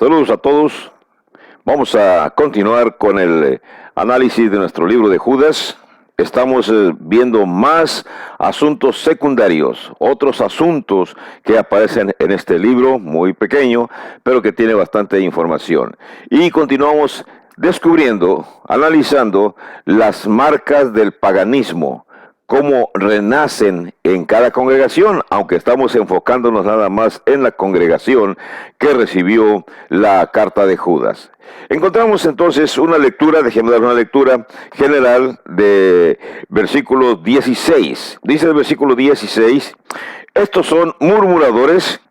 Saludos a todos. Vamos a continuar con el análisis de nuestro libro de Judas. Estamos viendo más asuntos secundarios, otros asuntos que aparecen en este libro, muy pequeño, pero que tiene bastante información. Y continuamos descubriendo, analizando las marcas del paganismo, cómo renacen en cada congregación, aunque estamos enfocándonos nada más en la congregación que recibió la carta de Judas. Encontramos entonces una lectura, déjenme dar una lectura general de versículo 16. Dice el versículo 16, estos son murmuradores,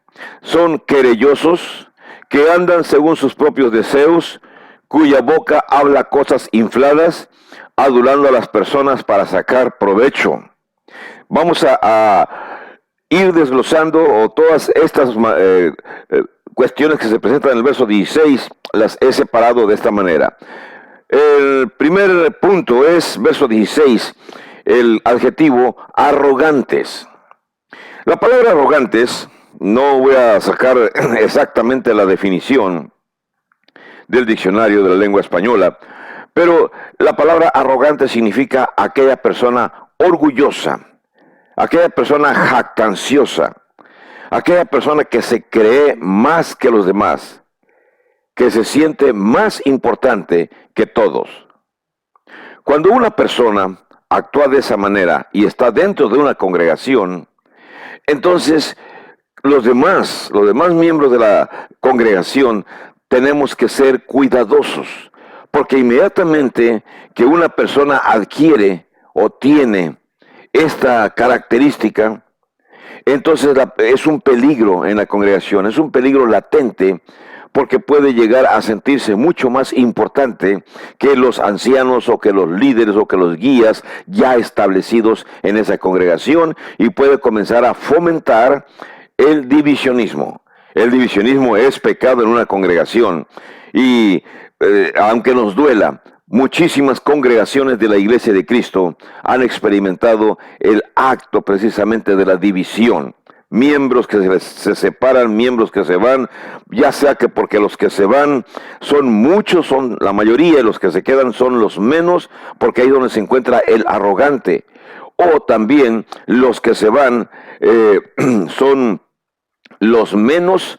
son querellosos, que andan según sus propios deseos, cuya boca habla cosas infladas, adulando a las personas para sacar provecho. Vamos a ir desglosando todas estas cuestiones que se presentan en el verso 16, las he separado de esta manera. El primer punto es, verso 16, el adjetivo arrogantes. La palabra arrogantes, no voy a sacar exactamente la definición del diccionario de la lengua española, pero la palabra arrogante significa aquella persona orgullosa, aquella persona jactanciosa, aquella persona que se cree más que los demás, que se siente más importante que todos. Cuando una persona actúa de esa manera y está dentro de una congregación, entonces los demás miembros de la congregación tenemos que ser cuidadosos, porque inmediatamente que una persona adquiere o tiene esta característica, entonces es un peligro en la congregación, es un peligro latente, porque puede llegar a sentirse mucho más importante que los ancianos o que los líderes o que los guías ya establecidos en esa congregación, y puede comenzar a fomentar el divisionismo. El divisionismo es pecado en una congregación, y aunque nos duela, muchísimas congregaciones de la Iglesia de Cristo han experimentado el acto precisamente de la división. Miembros que se separan, miembros que se van, ya sea que porque los que se van son muchos, son la mayoría, y los que se quedan son los menos, porque ahí es donde se encuentra el arrogante. O también los que se van son los menos,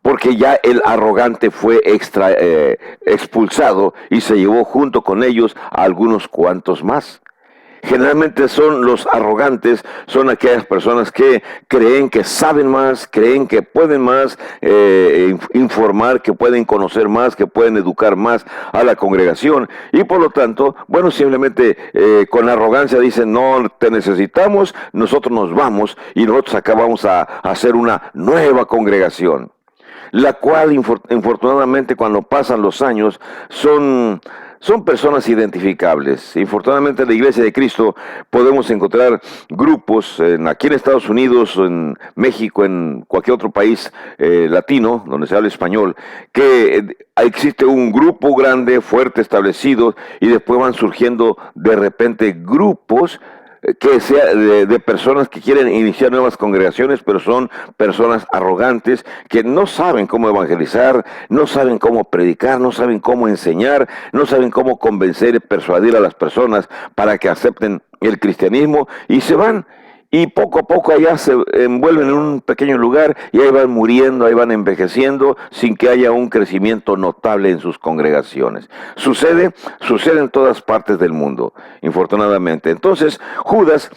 porque ya el arrogante fue expulsado y se llevó junto con ellos a algunos cuantos más. Generalmente son los arrogantes, son aquellas personas que creen que saben más, creen que pueden más informar, que pueden conocer más, que pueden educar más a la congregación, y por lo tanto, bueno, simplemente con arrogancia dicen, no te necesitamos, nosotros nos vamos y nosotros acá vamos a hacer una nueva congregación, la cual infortunadamente cuando pasan los años son personas identificables. Infortunadamente en la Iglesia de Cristo podemos encontrar grupos aquí en Estados Unidos, en México, en cualquier otro país latino donde se habla español, que existe un grupo grande, fuerte, establecido, y después van surgiendo de repente grupos que sea de personas que quieren iniciar nuevas congregaciones, pero son personas arrogantes que no saben cómo evangelizar, no saben cómo predicar, no saben cómo enseñar, no saben cómo convencer y persuadir a las personas para que acepten el cristianismo, y se van. Y poco a poco allá se envuelven en un pequeño lugar y ahí van muriendo, ahí van envejeciendo sin que haya un crecimiento notable en sus congregaciones. Sucede en todas partes del mundo, infortunadamente. Entonces, Judas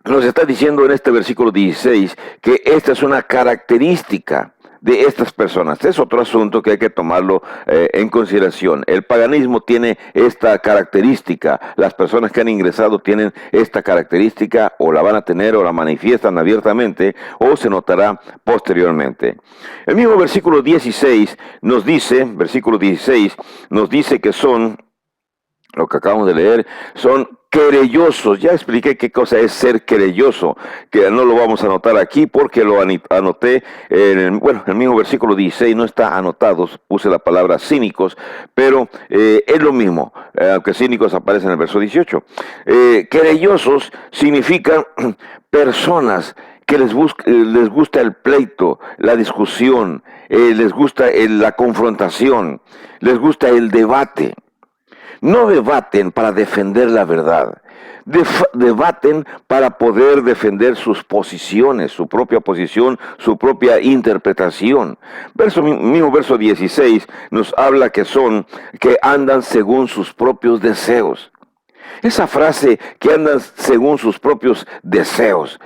nos está diciendo en este versículo 16 que esta es una característica de estas personas. Es otro asunto que hay que tomarlo en consideración. El paganismo tiene esta característica. Las personas que han ingresado tienen esta característica, o la van a tener, o la manifiestan abiertamente, o se notará posteriormente. El mismo versículo 16 nos dice, que son, lo que acabamos de leer, son querellosos. Ya expliqué qué cosa es ser querelloso, que no lo vamos a anotar aquí porque lo anoté en el mismo versículo 16, no está anotado, puse la palabra cínicos, pero es lo mismo, aunque cínicos aparece en el verso 18. Querellosos significan personas que les gusta el pleito, la discusión, les gusta la confrontación, les gusta el debate. No debaten para defender la verdad. Debaten para poder defender sus posiciones, su propia posición, su propia interpretación. Mismo verso 16 nos habla que andan según sus propios deseos. Esa frase, que andan según sus propios deseos,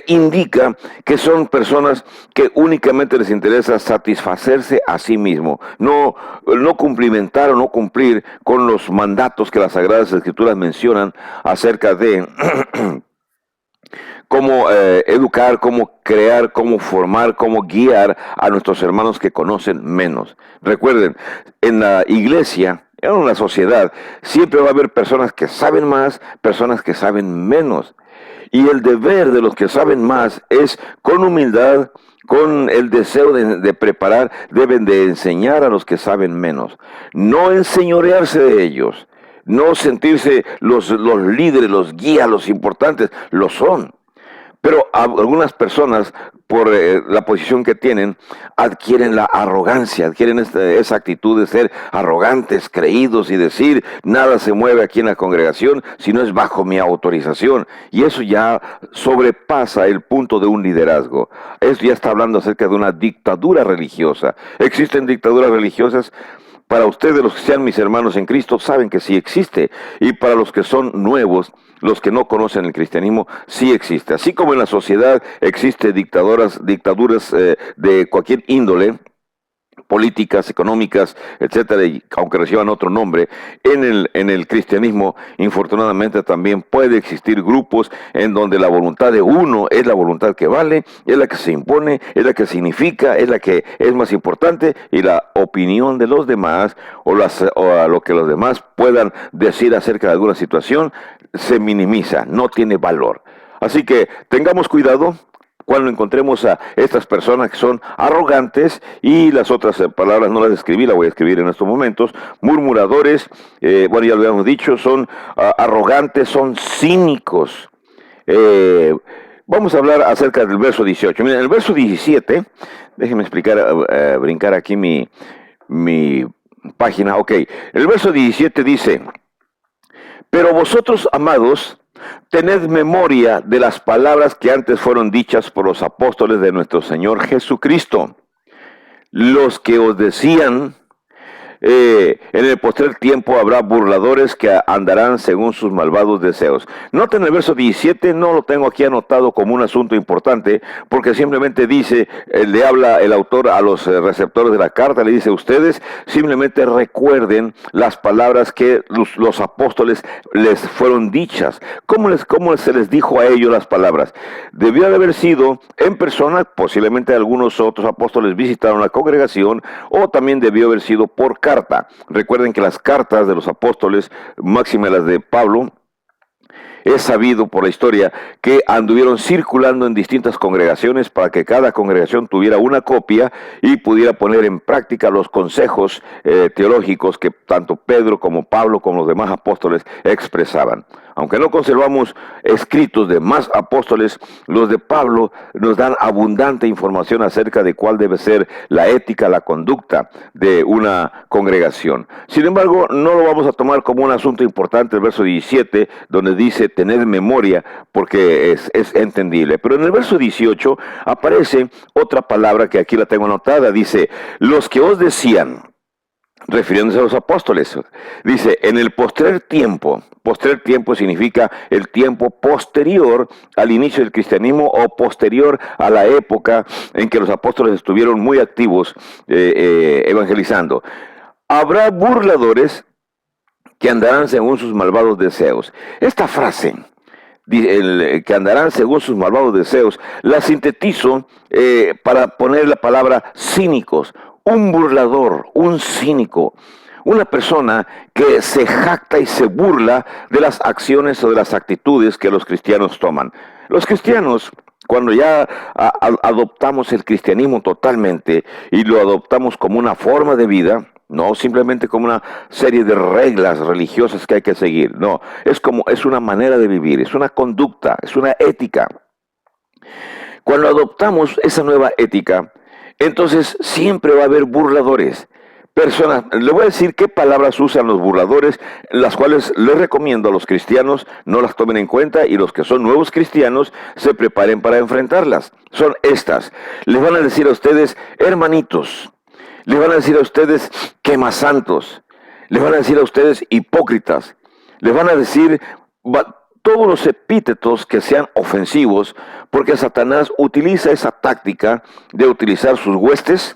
indica que son personas que únicamente les interesa satisfacerse a sí mismo, no cumplimentar o no cumplir con los mandatos que las Sagradas Escrituras mencionan acerca de cómo educar, cómo crear, cómo formar, cómo guiar a nuestros hermanos que conocen menos. Recuerden, en la iglesia, en una sociedad, siempre va a haber personas que saben más, personas que saben menos. Y el deber de los que saben más es, con humildad, con el deseo de preparar, deben de enseñar a los que saben menos. No enseñorearse de ellos, no sentirse los líderes, los guías, los importantes, lo son. Pero algunas personas, por la posición que tienen, adquieren la arrogancia, adquieren esa actitud de ser arrogantes, creídos y decir, nada se mueve aquí en la congregación si no es bajo mi autorización. Y eso ya sobrepasa el punto de un liderazgo. Eso ya está hablando acerca de una dictadura religiosa. ¿Existen dictaduras religiosas? Para ustedes, los que sean mis hermanos en Cristo, saben que sí existe. Y para los que son nuevos, los que no conocen el cristianismo, sí existe. Así como en la sociedad existen dictaduras de cualquier índole, políticas, económicas, etcétera, y aunque reciban otro nombre, en el cristianismo, infortunadamente también puede existir grupos en donde la voluntad de uno es la voluntad que vale, es la que se impone, es la que significa, es la que es más importante, y la opinión de los demás o a lo que los demás puedan decir acerca de alguna situación se minimiza, no tiene valor. Así que tengamos cuidado cuando encontremos a estas personas que son arrogantes, y las otras palabras no las escribí, las voy a escribir en estos momentos, murmuradores, bueno, ya lo habíamos dicho, son arrogantes, son cínicos. Vamos a hablar acerca del verso 18. Miren, el verso 17, déjenme explicar, brincar aquí mi página. Ok, el verso 17 dice: pero vosotros, amados, tened memoria de las palabras que antes fueron dichas por los apóstoles de nuestro Señor Jesucristo, los que os decían, en el postrer tiempo habrá burladores que andarán según sus malvados deseos. Noten el verso 17, no lo tengo aquí anotado como un asunto importante, porque simplemente dice, le habla el autor a los receptores de la carta, le dice: ustedes simplemente recuerden las palabras que los apóstoles les fueron dichas. ¿Cómo se les dijo a ellos las palabras? Debió de haber sido en persona, posiblemente algunos otros apóstoles visitaron la congregación, o también debió haber sido por carta. Recuerden que las cartas de los apóstoles, máxime las de Pablo, es sabido por la historia que anduvieron circulando en distintas congregaciones para que cada congregación tuviera una copia y pudiera poner en práctica los consejos teológicos que tanto Pedro como Pablo como los demás apóstoles expresaban. Aunque no conservamos escritos de más apóstoles, los de Pablo nos dan abundante información acerca de cuál debe ser la ética, la conducta de una congregación. Sin embargo, no lo vamos a tomar como un asunto importante el verso 17, donde dice tener memoria, porque es entendible. Pero en el verso 18 aparece otra palabra que aquí la tengo anotada. Dice: los que os decían, refiriéndose a los apóstoles, dice, en el postrer tiempo significa el tiempo posterior al inicio del cristianismo o posterior a la época en que los apóstoles estuvieron muy activos evangelizando. Habrá burladores que andarán según sus malvados deseos. Esta frase, que andarán según sus malvados deseos, la sintetizo para poner la palabra cínicos. Un burlador, un cínico, una persona que se jacta y se burla de las acciones o de las actitudes que los cristianos toman. Los cristianos, cuando ya adoptamos el cristianismo totalmente y lo adoptamos como una forma de vida, no simplemente como una serie de reglas religiosas que hay que seguir, no, es una manera de vivir, es una conducta, es una ética. Cuando adoptamos esa nueva ética, entonces siempre va a haber burladores. Personas, le voy a decir qué palabras usan los burladores, las cuales les recomiendo a los cristianos no las tomen en cuenta y los que son nuevos cristianos se preparen para enfrentarlas. Son estas. Les van a decir a ustedes hermanitos, les van a decir a ustedes quemasantos, les van a decir a ustedes hipócritas, les van a decir todos los epítetos que sean ofensivos, porque Satanás utiliza esa táctica de utilizar sus huestes.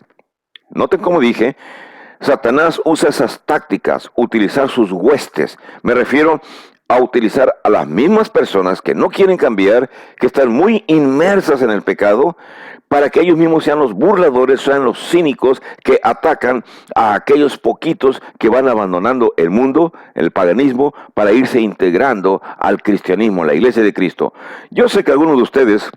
Noten como dije, Satanás usa esas tácticas, utilizar sus huestes. Me refiero a utilizar a las mismas personas que no quieren cambiar, que están muy inmersas en el pecado, para que ellos mismos sean los burladores, sean los cínicos que atacan a aquellos poquitos que van abandonando el mundo, el paganismo, para irse integrando al cristianismo, a la iglesia de Cristo. Yo sé que algunos de ustedes,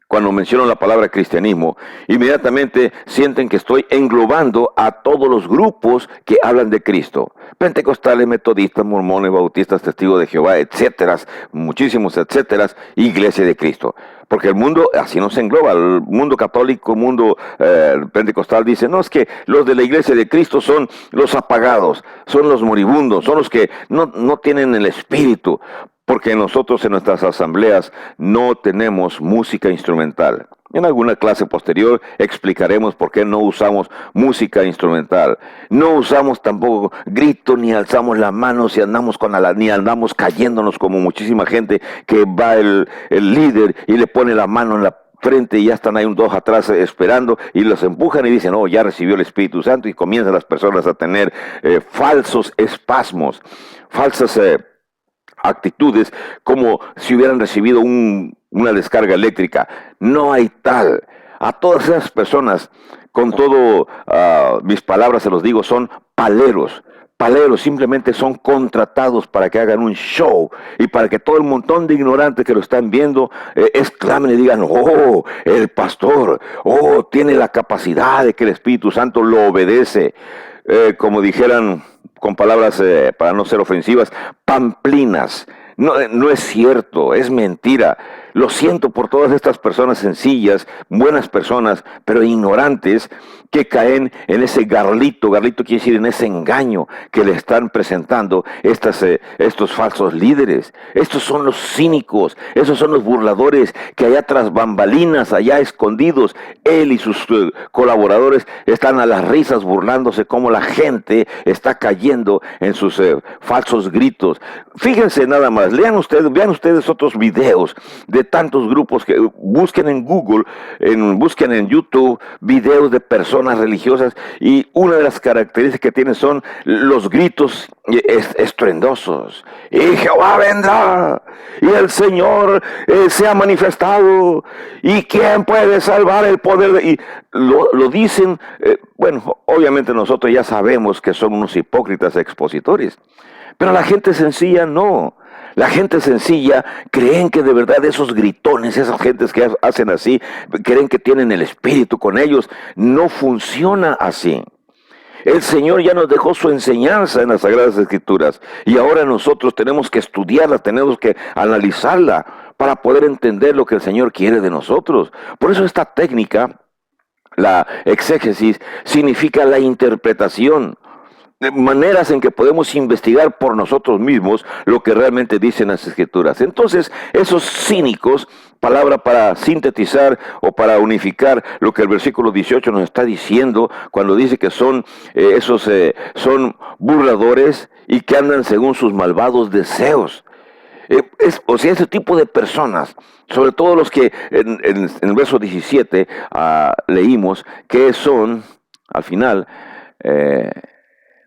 cuando menciono la palabra cristianismo, inmediatamente sienten que estoy englobando a todos los grupos que hablan de Cristo. Pentecostales, metodistas, mormones, bautistas, testigos de Jehová, etcétera, muchísimos etcétera, iglesia de Cristo. Porque el mundo así no se engloba, el mundo católico, el mundo pentecostal dice, no, es que los de la iglesia de Cristo son los apagados, son los moribundos, son los que no tienen el espíritu. Porque nosotros en nuestras asambleas no tenemos música instrumental. En alguna clase posterior explicaremos por qué no usamos música instrumental. No usamos tampoco grito, ni alzamos las manos, ni andamos cayéndonos como muchísima gente que va el líder y le pone la mano en la frente y ya están ahí dos atrás esperando y los empujan y dicen, oh, ya recibió el Espíritu Santo, y comienzan las personas a tener falsos espasmos, falsas actitudes como si hubieran recibido una descarga eléctrica. No hay tal. A todas esas personas, con todo mis palabras se los digo, son paleros. Paleros simplemente son contratados para que hagan un show y para que todo el montón de ignorantes que lo están viendo exclamen y digan, oh, el pastor, oh, tiene la capacidad de que el Espíritu Santo lo obedece. Como dijeran con palabras para no ser ofensivas, pamplinas. No es cierto, es mentira. Lo siento por todas estas personas sencillas, buenas personas, pero ignorantes, que caen en ese garlito quiere decir en ese engaño que le están presentando estos falsos líderes. Estos son los cínicos, esos son los burladores que allá tras bambalinas, allá escondidos, él y sus colaboradores están a las risas burlándose cómo la gente está cayendo en sus falsos gritos. Fíjense nada más, vean ustedes otros videos de tantos grupos que busquen en Google, busquen en YouTube videos de personas religiosas, y una de las características que tienen son los gritos estruendosos. Y Jehová vendrá, y el Señor se ha manifestado, y quién puede salvar el poder y lo dicen. Bueno, obviamente nosotros ya sabemos que son unos hipócritas expositores, pero la gente sencilla no. La gente sencilla creen que de verdad esos gritones, esas gentes que hacen así, creen que tienen el Espíritu con ellos. No funciona así. El Señor ya nos dejó su enseñanza en las Sagradas Escrituras y ahora nosotros tenemos que estudiarla, tenemos que analizarla para poder entender lo que el Señor quiere de nosotros. Por eso esta técnica, la exégesis, significa la interpretación. Maneras en que podemos investigar por nosotros mismos lo que realmente dicen las Escrituras. Entonces, esos cínicos, palabra para sintetizar o para unificar lo que el versículo 18 nos está diciendo, cuando dice que son burladores y que andan según sus malvados deseos. O sea, ese tipo de personas, sobre todo los que en el verso 17 leímos, que son, al final,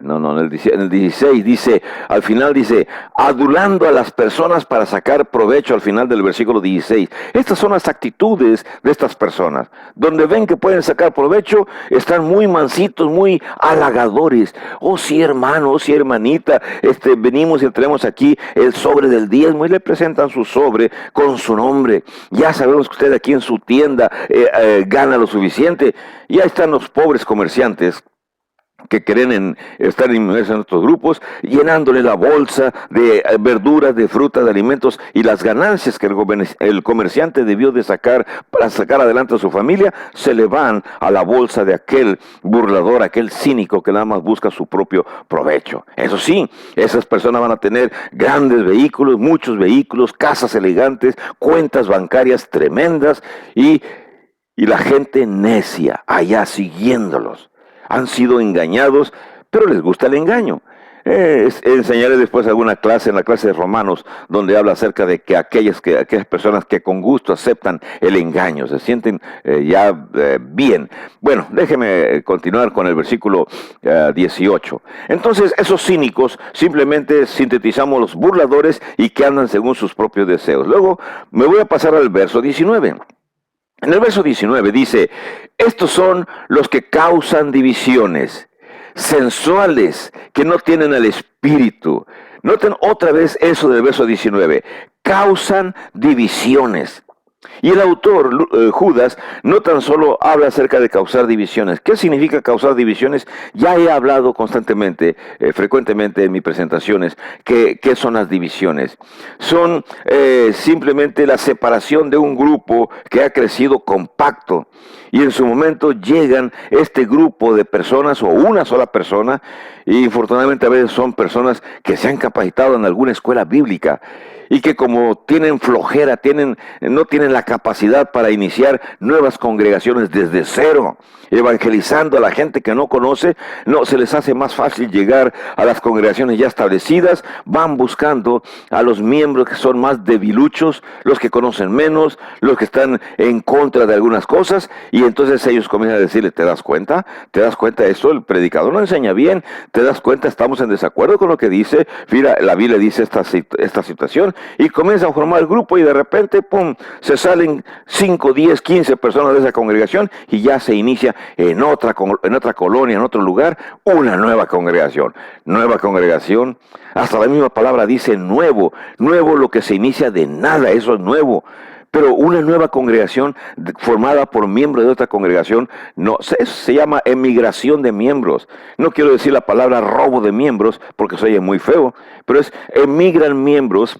en el 16 dice, al final dice, adulando a las personas para sacar provecho, al final del versículo 16. Estas son las actitudes de estas personas. Donde ven que pueden sacar provecho, están muy mansitos, muy halagadores. Oh sí, hermano, oh sí, hermanita, venimos y traemos aquí el sobre del diezmo y le presentan su sobre con su nombre. Ya sabemos que usted aquí en su tienda gana lo suficiente. Y ahí están los pobres comerciantes que creen en estar inmersos en estos grupos, llenándole la bolsa de verduras, de frutas, de alimentos, y las ganancias que el comerciante debió de sacar para sacar adelante a su familia, se le van a la bolsa de aquel burlador, aquel cínico que nada más busca su propio provecho. Eso sí, esas personas van a tener grandes vehículos, muchos vehículos, casas elegantes, cuentas bancarias tremendas, y la gente necia allá siguiéndolos. Han sido engañados, pero les gusta el engaño. Enseñaré después alguna clase, en la clase de Romanos, donde habla acerca de que aquellas personas que con gusto aceptan el engaño, se sienten bien. Bueno, déjeme continuar con el versículo 18. Entonces, esos cínicos, simplemente sintetizamos los burladores y que andan según sus propios deseos. Luego, me voy a pasar al verso 19. En el verso 19 dice, estos son los que causan divisiones, sensuales, que no tienen el espíritu. Noten otra vez eso del verso 19, causan divisiones. Y el autor, Judas, no tan solo habla acerca de causar divisiones. ¿Qué significa causar divisiones? Ya he hablado constantemente, frecuentemente en mis presentaciones, ¿qué son las divisiones? Son simplemente la separación de un grupo que ha crecido compacto. Y en su momento llegan este grupo de personas o una sola persona, y infortunadamente a veces son personas que se han capacitado en alguna escuela bíblica, y que como tienen flojera, no tienen la capacidad para iniciar nuevas congregaciones desde cero, evangelizando a la gente que no conoce, no se les hace más fácil llegar a las congregaciones ya establecidas, van buscando a los miembros que son más debiluchos, los que conocen menos, los que están en contra de algunas cosas, y entonces ellos comienzan a decirle, ¿te das cuenta? ¿Te das cuenta de esto? El predicador no enseña bien, ¿te das cuenta? Estamos en desacuerdo con lo que dice, mira, la Biblia dice esta situación, y comienzan a formar el grupo, y de repente, ¡pum!, se salen 5, 10, 15 personas de esa congregación, y ya se inicia en otra colonia, en otro lugar, una nueva congregación. Nueva congregación, hasta la misma palabra dice nuevo lo que se inicia de nada, eso es nuevo. Pero una nueva congregación formada por miembros de otra congregación, no, eso se llama emigración de miembros. No quiero decir la palabra robo de miembros, porque se oye muy feo, pero emigran miembros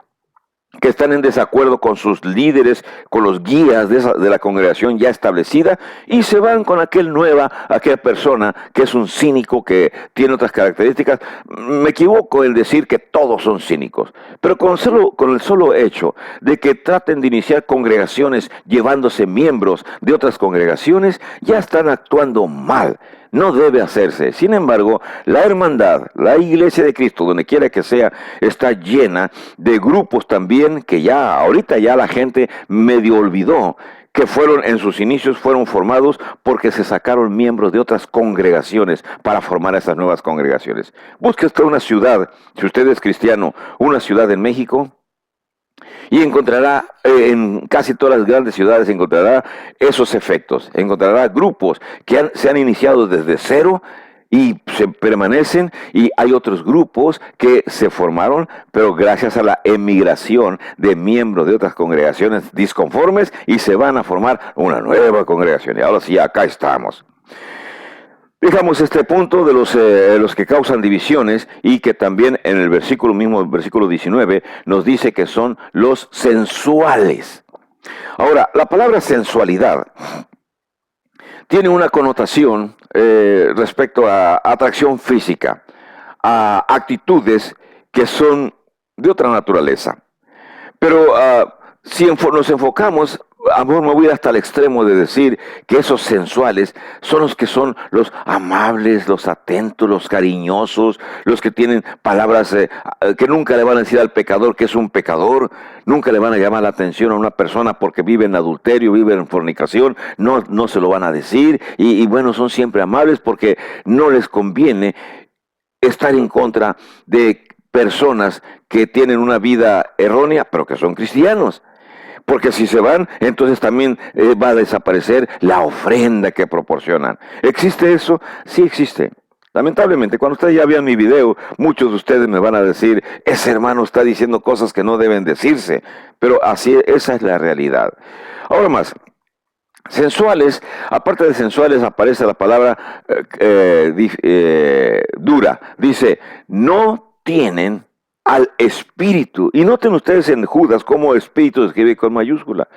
que están en desacuerdo con sus líderes, con los guías de la congregación ya establecida, y se van con aquella persona que es un cínico, que tiene otras características. Me equivoco en decir que todos son cínicos, pero con el solo hecho de que traten de iniciar congregaciones llevándose miembros de otras congregaciones, ya están actuando mal. No debe hacerse. Sin embargo, la hermandad, la iglesia de Cristo, donde quiera que sea, está llena de grupos también que ahorita la gente medio olvidó, que en sus inicios fueron formados porque se sacaron miembros de otras congregaciones para formar esas nuevas congregaciones. Busque usted una ciudad, si usted es cristiano, una ciudad en México, y encontrará, en casi todas las grandes ciudades, encontrará esos efectos. Encontrará grupos que se han iniciado desde cero y se permanecen, y hay otros grupos que se formaron, pero gracias a la emigración de miembros de otras congregaciones disconformes, y se van a formar una nueva congregación. Y ahora sí, acá estamos. Dejamos este punto de los que causan divisiones, y que también en el versículo 19, nos dice que son los sensuales. Ahora, la palabra sensualidad tiene una connotación respecto a atracción física, a actitudes que son de otra naturaleza. Pero si nos enfocamos, amor, me voy hasta el extremo de decir que esos sensuales son los amables, los atentos, los cariñosos, los que tienen palabras que nunca le van a decir al pecador que es un pecador, nunca le van a llamar la atención a una persona porque vive en adulterio, vive en fornicación, no se lo van a decir, y bueno, son siempre amables porque no les conviene estar en contra de personas que tienen una vida errónea, pero que son cristianos. Porque si se van, entonces también va a desaparecer la ofrenda que proporcionan. ¿Existe eso? Sí existe. Lamentablemente, cuando ustedes ya vean mi video, muchos de ustedes me van a decir, ese hermano está diciendo cosas que no deben decirse. Pero esa es la realidad. Ahora más, Sensuales, aparte de sensuales aparece la palabra dura. Dice, no tienen al espíritu. Y noten ustedes en Judas cómo espíritu se escribe con mayúscula.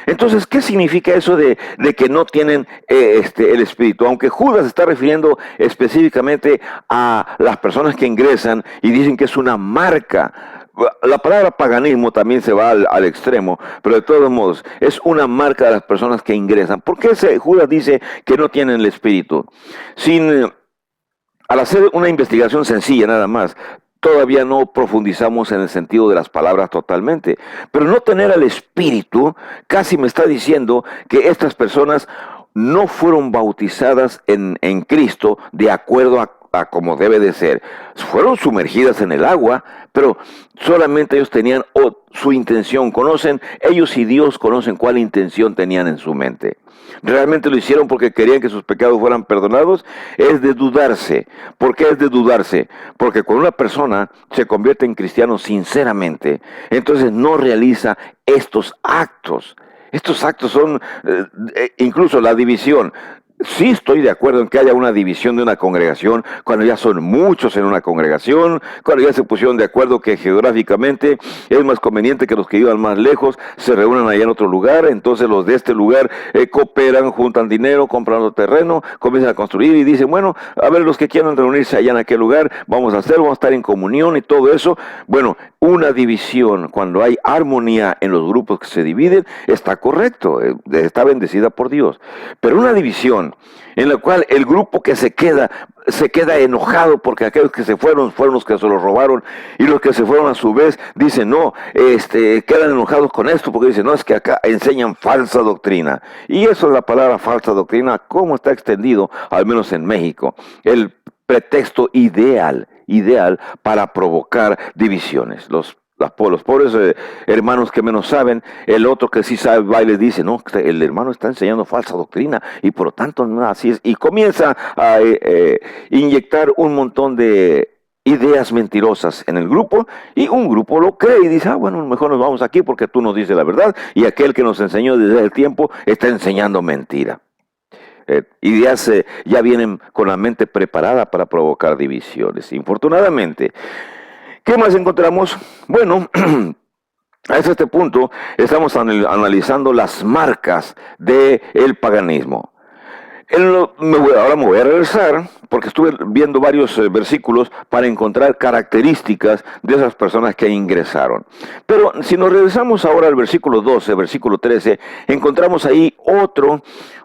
Entonces, ¿qué significa eso de que no tienen el espíritu? Aunque Judas está refiriendo específicamente a las personas que ingresan y dicen que es una marca. La palabra paganismo también se va al extremo, pero de todos modos es una marca de las personas que ingresan. ¿Por qué Judas dice que no tienen el espíritu? Al hacer una investigación sencilla nada más, todavía no profundizamos en el sentido de las palabras totalmente. Pero no tener al espíritu casi me está diciendo que estas personas no fueron bautizadas en Cristo de acuerdo a como debe de ser. Fueron sumergidas en el agua, pero solamente ellos tenían su intención. Ellos y Dios conocen cuál intención tenían en su mente. ¿Realmente lo hicieron porque querían que sus pecados fueran perdonados? Es de dudarse. ¿Por qué es de dudarse? Porque cuando una persona se convierte en cristiano sinceramente, entonces no realiza estos actos. Estos actos son incluso la división. Sí estoy de acuerdo en que haya una división de una congregación cuando ya son muchos en una congregación, cuando ya se pusieron de acuerdo que geográficamente es más conveniente que los que iban más lejos se reúnan allá en otro lugar, entonces los de este lugar cooperan, juntan dinero, compran terreno, comienzan a construir y dicen, bueno, a ver, los que quieran reunirse allá en aquel lugar, vamos a estar en comunión y todo eso. Bueno, una división, cuando hay armonía en los grupos que se dividen, está correcto, está bendecida por Dios. Pero una división en la cual el grupo que se queda enojado porque aquellos que se fueron los que se lo robaron, y los que se fueron a su vez dicen no, quedan enojados con esto porque dicen no, es que acá enseñan falsa doctrina. Y eso es la palabra falsa doctrina, cómo está extendido, al menos en México, el pretexto ideal para provocar divisiones. Los pobres hermanos que menos saben, el otro que sí sabe va y les dice, no, el hermano está enseñando falsa doctrina y por lo tanto no, así es. Y comienza a inyectar un montón de ideas mentirosas en el grupo, y un grupo lo cree y dice, bueno, mejor nos vamos aquí porque tú nos dices la verdad y aquel que nos enseñó desde el tiempo está enseñando mentira. Ideas ya vienen con la mente preparada para provocar divisiones. Infortunadamente, ¿qué más encontramos? Bueno, hasta este punto estamos analizando las marcas del paganismo. Ahora me voy a regresar porque estuve viendo varios versículos para encontrar características de esas personas que ingresaron. Pero si nos regresamos ahora al versículo 12, versículo 13, encontramos ahí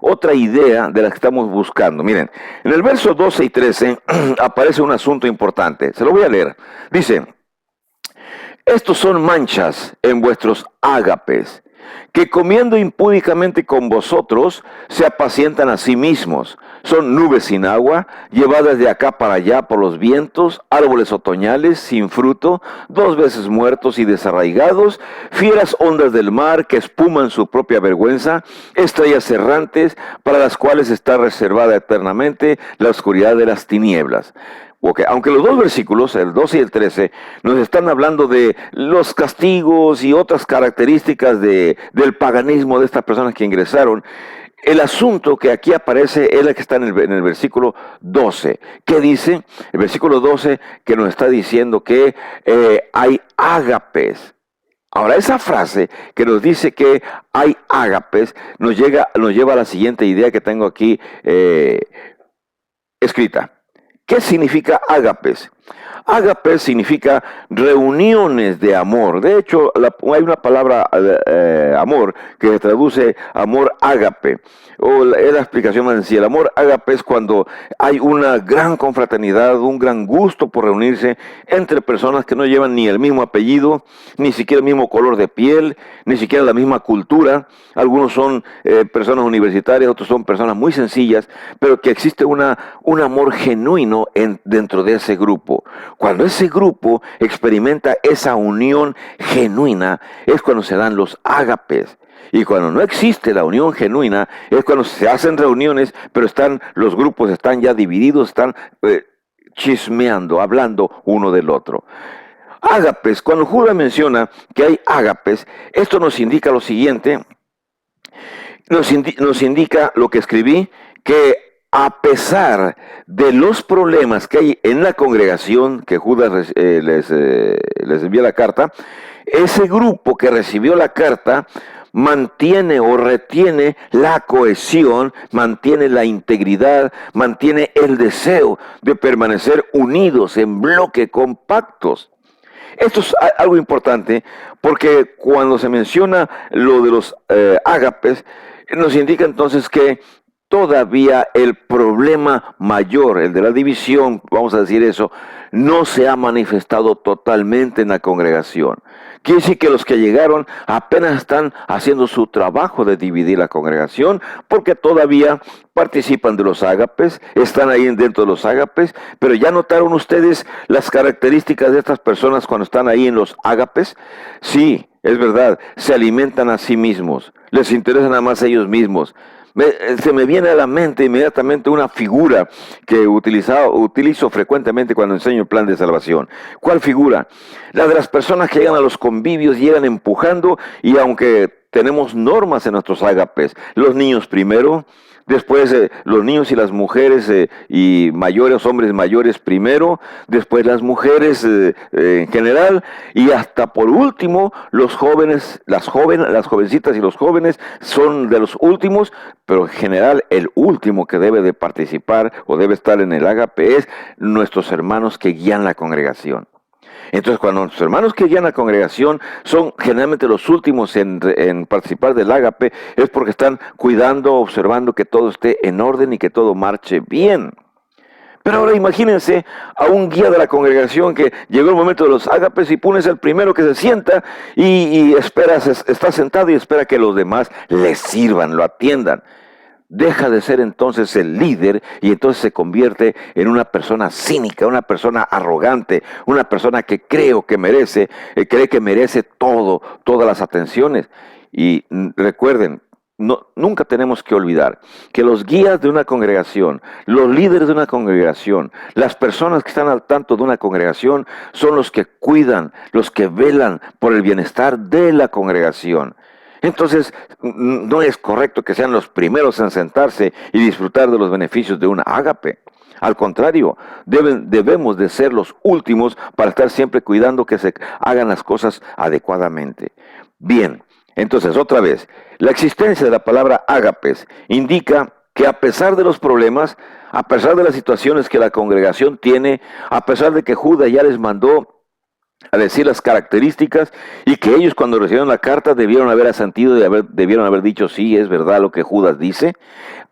otra idea de la que estamos buscando. Miren, en el verso 12 y 13 aparece un asunto importante. Se lo voy a leer. Dice, estos son manchas en vuestros ágapes, que comiendo impúdicamente con vosotros, se apacientan a sí mismos. Son nubes sin agua, llevadas de acá para allá por los vientos, árboles otoñales sin fruto, 2 veces muertos y desarraigados, fieras ondas del mar que espuman su propia vergüenza, estrellas errantes para las cuales está reservada eternamente la oscuridad de las tinieblas. Okay. Aunque los dos versículos, el 12 y el 13, nos están hablando de los castigos y otras características del paganismo de estas personas que ingresaron, el asunto que aquí aparece es el que está en el versículo 12. ¿Qué dice? El versículo 12 que nos está diciendo que hay ágapes. Ahora, esa frase que nos dice que hay ágapes nos lleva a la siguiente idea que tengo aquí escrita. ¿Qué significa ágapes? Ágapes significa reuniones de amor. De hecho, hay una palabra amor que se traduce amor ágape. Es la explicación más sencilla. El amor ágape es cuando hay una gran confraternidad, un gran gusto por reunirse entre personas que no llevan ni el mismo apellido, ni siquiera el mismo color de piel, ni siquiera la misma cultura. Algunos son personas universitarias, otros son personas muy sencillas, pero que existe un amor genuino dentro de ese grupo. Cuando ese grupo experimenta esa unión genuina, es cuando se dan los ágapes. Y cuando no existe la unión genuina, es cuando se hacen reuniones, pero los grupos están ya divididos, están chismeando, hablando uno del otro. Ágapes, cuando Judas menciona que hay ágapes, esto nos indica lo siguiente, nos indica lo que escribí, que a pesar de los problemas que hay en la congregación, que Judas les envía la carta, ese grupo que recibió la carta mantiene o retiene la cohesión, mantiene la integridad, mantiene el deseo de permanecer unidos en bloque, compactos. Esto es algo importante porque cuando se menciona lo de los ágapes, nos indica entonces que todavía el problema mayor, el de la división, vamos a decir eso, no se ha manifestado totalmente en la congregación. Quiere decir que los que llegaron apenas están haciendo su trabajo de dividir la congregación, porque todavía participan de los ágapes, están ahí dentro de los ágapes, pero ya notaron ustedes las características de estas personas cuando están ahí en los ágapes. Sí, es verdad, se alimentan a sí mismos, les interesan nada más a ellos mismos. Se me viene a la mente inmediatamente una figura que utilizo frecuentemente cuando enseño el plan de salvación. ¿Cuál figura? La de las personas que llegan a los convivios, llegan empujando, y aunque tenemos normas en nuestros ágapes, los niños primero, después los niños y las mujeres y mayores, hombres mayores primero, después las mujeres en general, y hasta por último los jóvenes, las jovencitas y los jóvenes son de los últimos, pero en general el último que debe de participar o debe estar en el ágape es nuestros hermanos que guían la congregación. Entonces, cuando nuestros hermanos que guían la congregación son generalmente los últimos en participar del ágape, es porque están cuidando, observando que todo esté en orden y que todo marche bien. Pero ahora imagínense a un guía de la congregación que llegó el momento de los ágapes y pones el primero que se sienta y está sentado y espera que los demás le sirvan, lo atiendan. Deja de ser entonces el líder y entonces se convierte en una persona cínica, una persona arrogante, una persona que cree que merece todas las atenciones. Y recuerden, nunca tenemos que olvidar que los guías de una congregación, los líderes de una congregación, las personas que están al tanto de una congregación son los que cuidan, los que velan por el bienestar de la congregación. Entonces, no es correcto que sean los primeros en sentarse y disfrutar de los beneficios de un ágape. Al contrario, debemos de ser los últimos para estar siempre cuidando que se hagan las cosas adecuadamente. Bien, entonces otra vez, la existencia de la palabra ágapes indica que a pesar de los problemas, a pesar de las situaciones que la congregación tiene, a pesar de que Judas ya les mandó a decir las características, y que ellos cuando recibieron la carta debieron haber asentido y debieron haber dicho, sí, es verdad lo que Judas dice.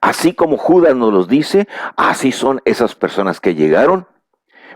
Así como Judas nos los dice, así son esas personas que llegaron.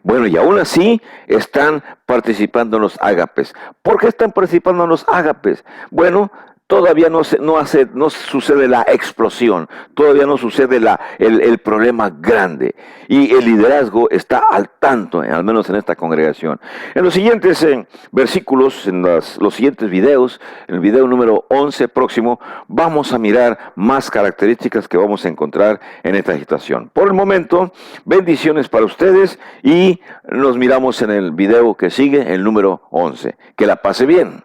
Bueno, y aún así están participando en los ágapes. ¿Por qué están participando en los ágapes? Bueno, todavía no sucede la explosión, todavía no sucede el problema grande. Y el liderazgo está al tanto, al menos en esta congregación. En los siguientes versículos, en los siguientes videos, en el video número 11 próximo, vamos a mirar más características que vamos a encontrar en esta situación. Por el momento, bendiciones para ustedes y nos miramos en el video que sigue, el número 11. Que la pase bien.